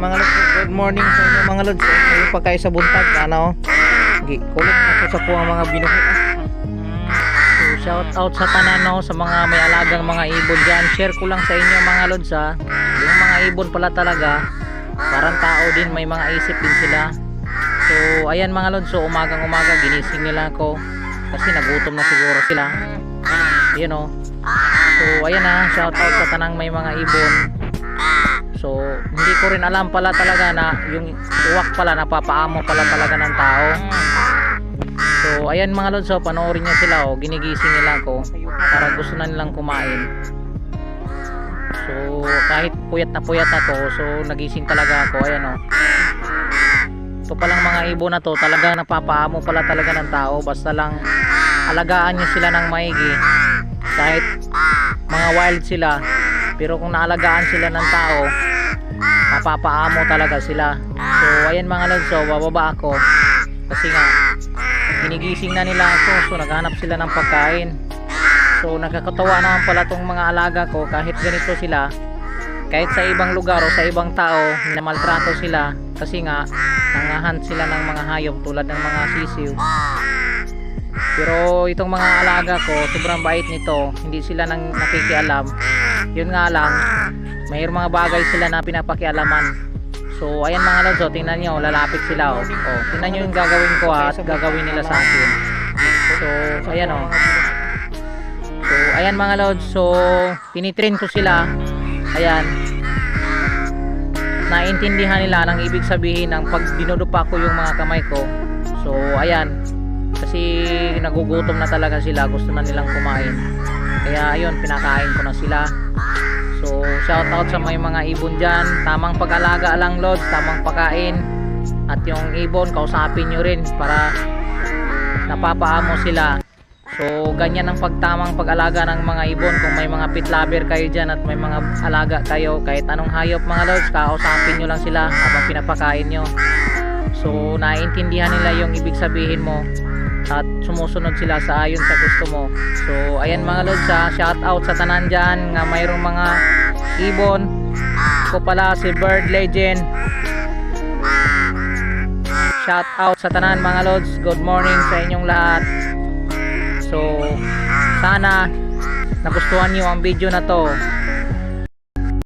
mga lods, good morning sa inyo mga lods. Ngayon pa kayo sa buntag, ano? Kulit ako sa kuha mga binuhi. So shout out sa tanan, no, sa mga may alagang mga ibon dyan. Share ko lang sa inyo mga lods, ha. Yung mga ibon pala talaga, parang tao din, may mga isip din sila. So ayan mga lods, so umagang umaga ginising nila ako kasi nagutom na siguro sila. Yun, no. So ayan na, shout out sa tanang may mga ibon. So hindi ko rin alam pala talaga na yung uwak pala napapaamo pala talaga ng tao. So ayan mga lods, so panoorin nyo sila, oh, ginigising nila ako para gusto na nilang kumain. So kahit puyat ako, so nagising talaga ako. Ayan, oh. So palang mga ibon na to talaga napapaamo pala talaga ng tao, basta lang alagaan nyo sila ng maigi. Kahit mga wild sila, pero kung naalagaan sila ng tao, mapapaamo talaga sila. So ayan mga lods, so bababa ako kasi nga ginigising na nila ako, so naghanap sila ng pagkain. So nakakatawa naman pala tong mga alaga ko, kahit ganito sila, kahit sa ibang lugar o sa ibang tao minamaltrato sila kasi nga nangahunt sila ng mga hayop tulad ng mga sisiw. Pero itong mga alaga ko, sobrang bait nito, hindi sila nang nakikialam. Yun nga lang, may mga bagay sila na pinapakialaman. So ayan mga lods, so tingnan nyo, lalapit sila, oh. Oh, tingnan nyo yung gagawin ko, ha, at gagawin nila sa akin. So ayan, oh. So ayan mga lods, so tinitrain ko sila. Ayan, naintindihan nila ng ibig sabihin ng pag dinudupa ko yung mga kamay ko. So ayan, kasi nagugutom na talaga sila, gusto na nilang kumain. Kaya ayun, pinakain ko na sila. So shout out sa may mga ibon dyan, tamang pag-alaga lang lods, tamang pagkain. At yung ibon, kausapin nyo rin para napapaamo sila. So ganyan ang pagtamang pag-alaga ng mga ibon. Kung may mga pet lover kayo dyan at may mga alaga kayo, kahit anong hayop mga lods, kausapin nyo lang sila habang pinapakain nyo. So naiintindihan nila yung ibig sabihin mo at sumusunod sila sa ayon sa gusto mo. So ayan mga lods, shout out sa tanan dyan nga mayroong mga ibon. Ko pala si Bird Legend. Shout out sa tanan mga lods, good morning sa inyong lahat. So sana nagustuhan nyo ang video na to.